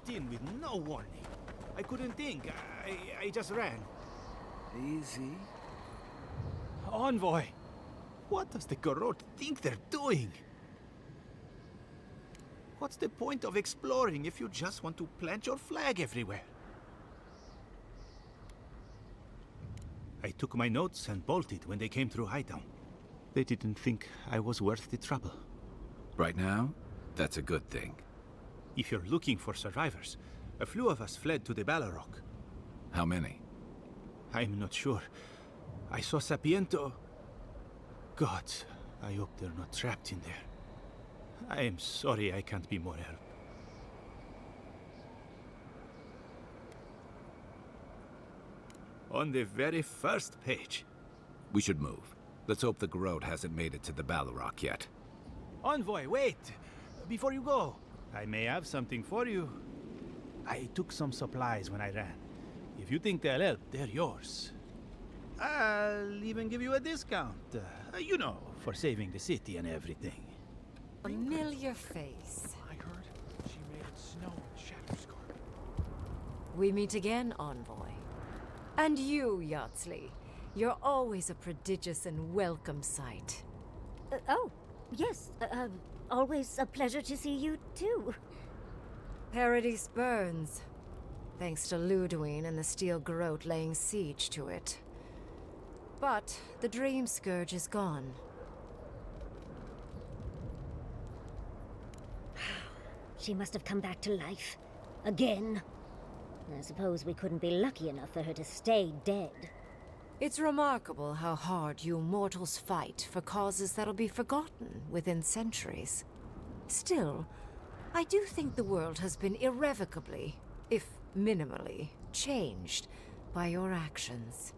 burst in with no warning. I couldn't think. I just ran. Easy. Envoy! What does the Garrote think they're doing? What's the point of exploring if you just want to plant your flag everywhere? I took my notes and bolted when they came through Hightown. They didn't think I was worth the trouble. Right now, that's a good thing. If you're looking for survivors, a few of us fled to the Balrog. How many? I'm not sure. I saw Sapiento. God, I hope they're not trapped in there. I am sorry I can't be more help. On the very first page. We should move. Let's hope the Garrote hasn't made it to the Balrog yet. Envoy, wait! Before you go, I may have something for you. I took some supplies when I ran. If you think they'll help, they're yours. I'll even give you a discount. You know, for saving the city and everything. Familiar face. I heard she made it snow in Shatterscarp. We meet again, Envoy. And you, Yardsley. You're always a prodigious and welcome sight. Oh, yes. Always a pleasure to see you, too. Paradise burns. Thanks to Ludwine and the Steel Garrote laying siege to it. But the Dream Scourge is gone. She must have come back to life. Again. I suppose we couldn't be lucky enough for her to stay dead. It's remarkable how hard you mortals fight for causes that'll be forgotten within centuries. Still, I do think the world has been irrevocably, if minimally, changed by your actions.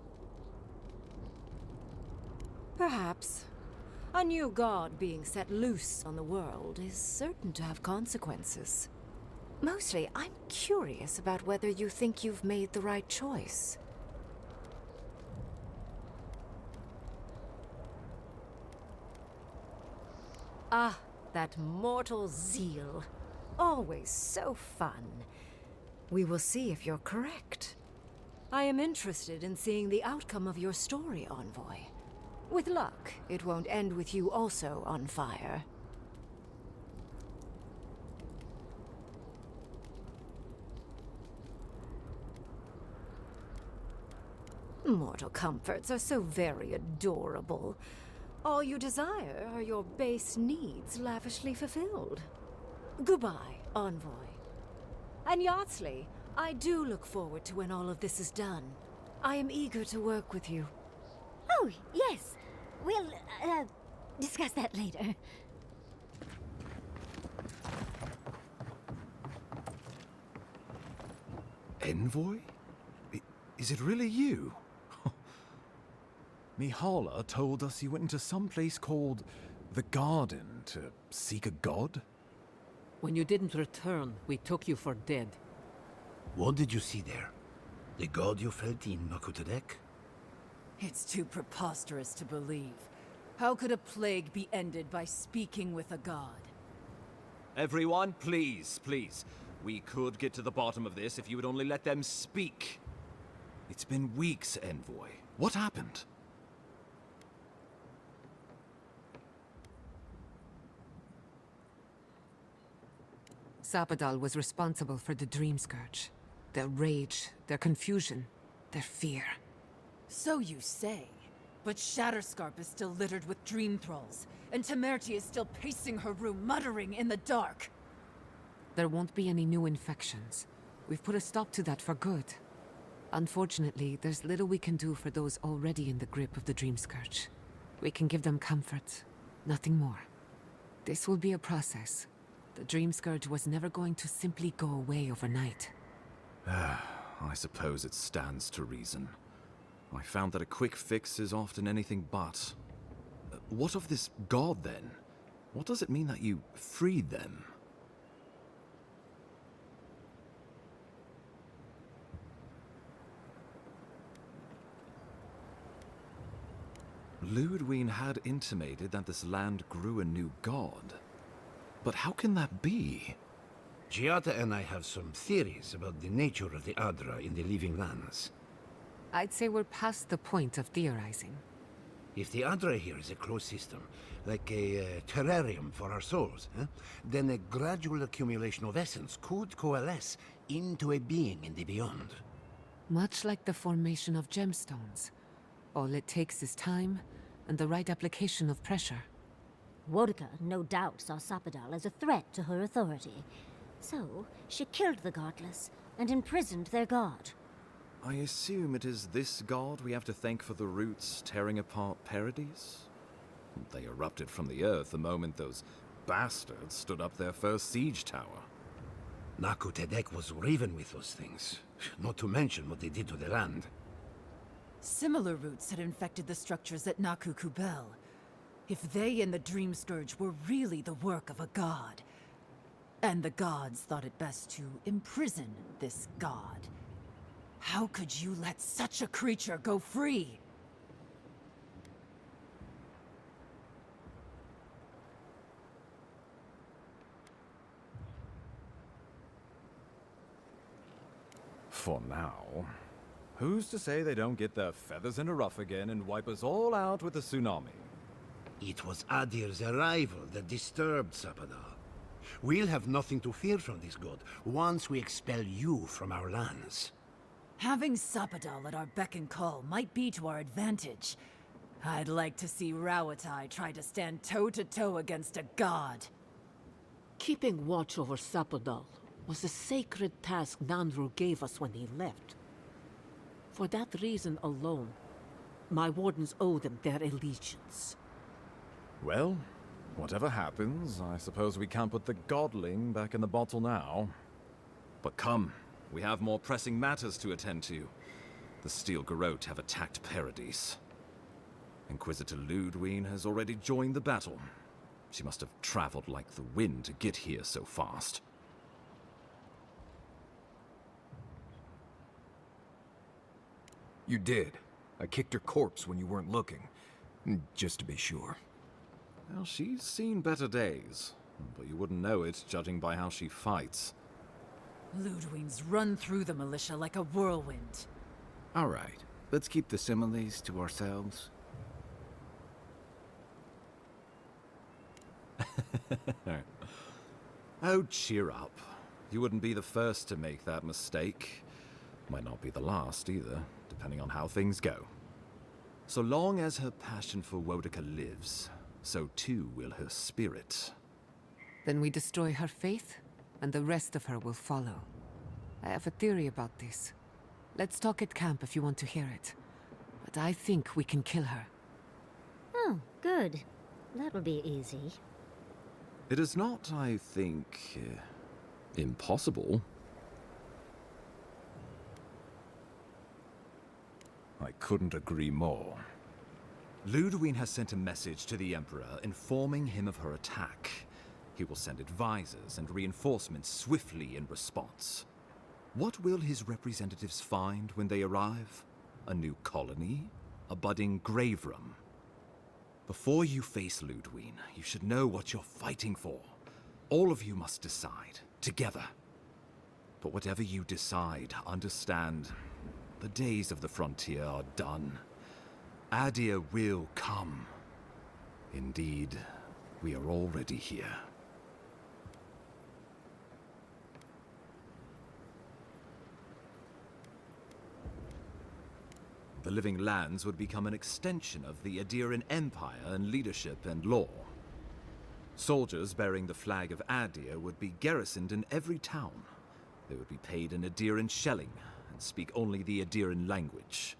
Perhaps a new god being set loose on the world is certain to have consequences. Mostly, I'm curious about whether you think you've made the right choice. Ah, that mortal zeal. Always so fun. We will see if you're correct. I am interested in seeing the outcome of your story, Envoy. With luck, it won't end with you also on fire. Mortal comforts are so very adorable. All you desire are your base needs lavishly fulfilled. Goodbye, Envoy. And Yardsley, I do look forward to when all of this is done. I am eager to work with you. Oh, yes. We'll, discuss that later. Envoy? Is it really you? Mihala told us you went into some place called the Garden to seek a god? When you didn't return, we took you for dead. What did you see there? The god you felt in Makutadek? It's too preposterous to believe. How could a plague be ended by speaking with a god? Everyone, please, please. We could get to the bottom of this if you would only let them speak. It's been weeks, Envoy. What happened? Sapadal was responsible for the Dream Scourge. Their rage, their confusion, their fear. So you say. But Shatterscarp is still littered with dream thralls, and Temerty is still pacing her room, muttering in the dark. There won't be any new infections. We've put a stop to that for good. Unfortunately, there's little we can do for those already in the grip of the Dream Scourge. We can give them comfort, nothing more. This will be a process. The Dream Scourge was never going to simply go away overnight. I suppose it stands to reason. I found that a quick fix is often anything but. What of this god, then? What does it mean that you freed them? Ludwine had intimated that this land grew a new god. But how can that be? Giada and I have some theories about the nature of the Adra in the living lands. I'd say we're past the point of theorizing. If the Adra here is a closed system, like a terrarium for our souls, then a gradual accumulation of essence could coalesce into a being in the beyond. Much like the formation of gemstones. All it takes is time and the right application of pressure. Wodka no doubt saw Sapadal as a threat to her authority. So, she killed the godless and imprisoned their god. I assume it is this god we have to thank for the roots tearing apart Paradise? They erupted from the earth the moment those bastards stood up their first siege tower. Naku Tedek was riven with those things, not to mention what they did to the land. Similar roots had infected the structures at Naku Kubel. If they and the Dream Scourge were really the work of a god, and the gods thought it best to imprison this god, how could you let such a creature go free? For now. Who's to say they don't get their feathers in a ruff again and wipe us all out with a tsunami? It was Adir's arrival that disturbed Sapadal. We'll have nothing to fear from this god once we expel you from our lands. Having Sapadal at our beck and call might be to our advantage. I'd like to see Rawatai try to stand toe-to-toe against a god. Keeping watch over Sapadal was a sacred task Nanru gave us when he left. For that reason alone, my wardens owe them their allegiance. Well, whatever happens, I suppose we can't put the godling back in the bottle now. But come, we have more pressing matters to attend to. The Steel Garrote have attacked Paradise. Inquisitor Ludwine has already joined the battle. She must have traveled like the wind to get here so fast. You did. I kicked her corpse when you weren't looking. Just to be sure. Well, she's seen better days. But you wouldn't know it, judging by how she fights. Ludwine's run through the militia like a whirlwind. All right, let's keep the similes to ourselves. Oh, cheer up. You wouldn't be the first to make that mistake. Might not be the last either, depending on how things go. So long as her passion for Wodika lives, so too will her spirit. Then we destroy her faith, and the rest of her will follow. I have a theory about this. Let's talk at camp if you want to hear it. But I think we can kill her. Oh, good. That'll be easy. It is not, I think, impossible. I couldn't agree more. Ludwine has sent a message to the Emperor informing him of her attack. He will send advisors and reinforcements swiftly in response. What will his representatives find when they arrive? A new colony? A budding grave room? Before you face Ludwine, you should know what you're fighting for. All of you must decide, together. But whatever you decide, understand, the days of the frontier are done. Adir will come. Indeed, we are already here. The Living Lands would become an extension of the Adiran Empire in leadership and law. Soldiers bearing the flag of Adir would be garrisoned in every town. They would be paid in Adiran shelling and speak only the Adiran language.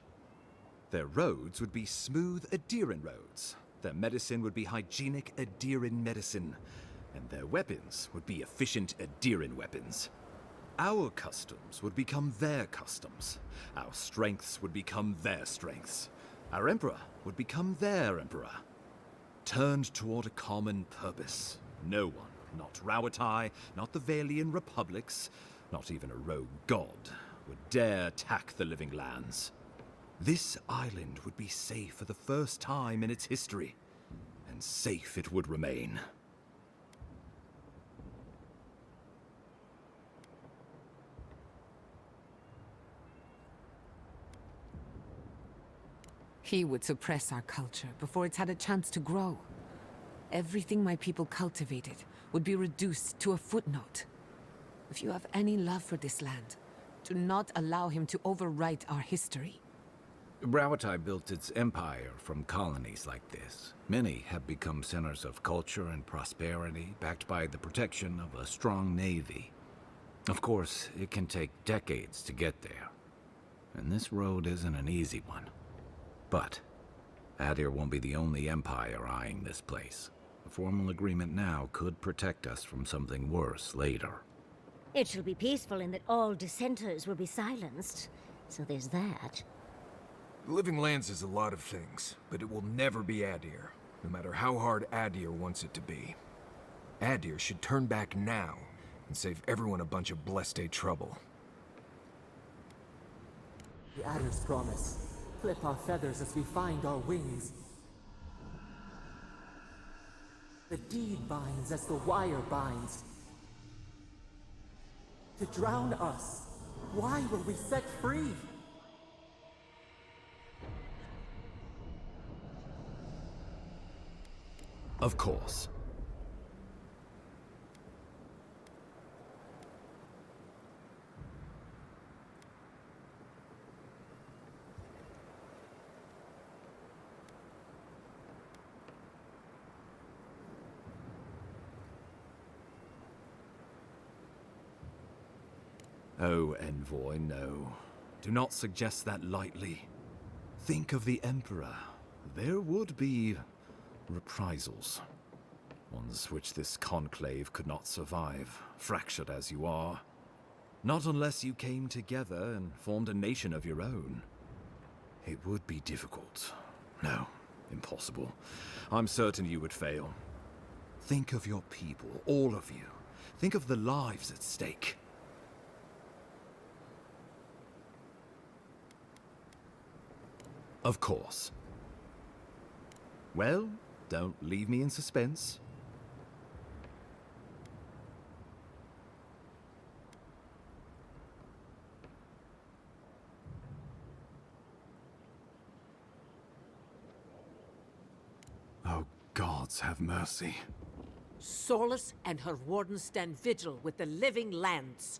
Their roads would be smooth Adiran roads. Their medicine would be hygienic Adiran medicine. And their weapons would be efficient Adiran weapons. Our customs would become their customs. Our strengths would become their strengths. Our emperor would become their emperor. Turned toward a common purpose. No one, not Rawatai, not the Valian republics, not even a rogue god, would dare attack the Living Lands. This island would be safe for the first time in its history, and safe it would remain. He would suppress our culture before it's had a chance to grow. Everything my people cultivated would be reduced to a footnote. If you have any love for this land, do not allow him to overwrite our history. Rawatai built its empire from colonies like this. Many have become centers of culture and prosperity, backed by the protection of a strong navy. Of course, it can take decades to get there. And this road isn't an easy one. But Adir won't be the only empire eyeing this place. A formal agreement now could protect us from something worse later. It shall be peaceful in that all dissenters will be silenced. So there's that. The Living Lands is a lot of things, but it will never be Adir, no matter how hard Adir wants it to be. Adir should turn back now and save everyone a bunch of blessed trouble. The Adir's promise. Flip our feathers as we find our wings. The deed binds as the wire binds. To drown us, why were we set free? Of course. Oh, Envoy, no. Do not suggest that lightly. Think of the Emperor. There would be reprisals. Ones which this conclave could not survive, fractured as you are. Not unless you came together and formed a nation of your own. It would be difficult. No, impossible. I'm certain you would fail. Think of your people, all of you. Think of the lives at stake. Of course. Well, don't leave me in suspense. Oh, gods have mercy. Solus and her wardens stand vigil with the Living Lands.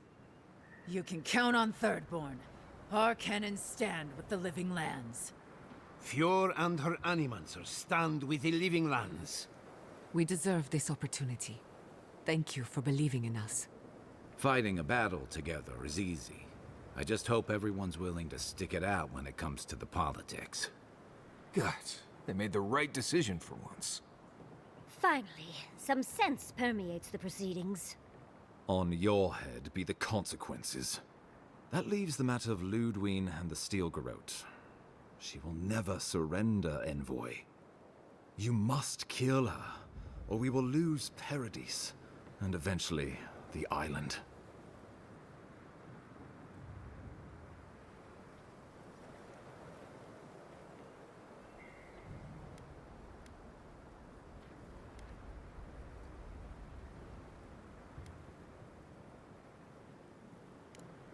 You can count on Thirdborn. Our cannons stand with the Living Lands. Fjord and her animancers stand with the Living Lands. We deserve this opportunity. Thank you for believing in us. Fighting a battle together is easy. I just hope everyone's willing to stick it out when it comes to the politics. God, they made the right decision for once. Finally, some sense permeates the proceedings. On your head be the consequences. That leaves the matter of Ludwine and the Stilgarrote. She will never surrender, Envoy. You must kill her, or we will lose Paradise, and eventually the island.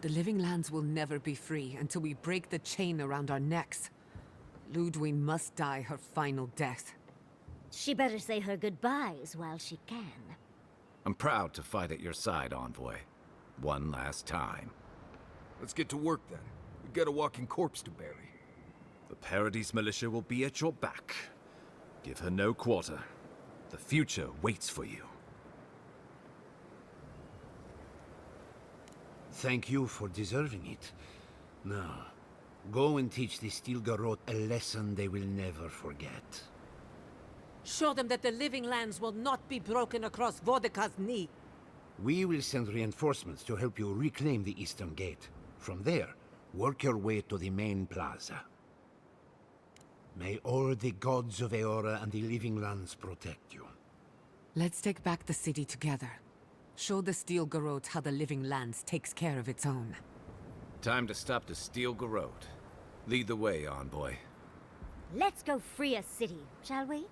The Living Lands will never be free until we break the chain around our necks. Ludwine must die her final death. She better say her goodbyes while she can. I'm proud to fight at your side, Envoy. One last time. Let's get to work then. We've got a walking corpse to bury. The Paradise militia will be at your back. Give her no quarter. The future waits for you. Thank you for deserving it. Now, go and teach the Stilgarrote a lesson they will never forget. Show them that the Living Lands will not be broken across Vodka's knee. We will send reinforcements to help you reclaim the Eastern Gate. From there, work your way to the main plaza. May all the gods of Eora and the Living Lands protect you. Let's take back the city together. Show the Stilgarrote how the Living Lands takes care of its own. Time to stop the Stilgarrote. Lead the way, Envoy. Let's go free a city, shall we?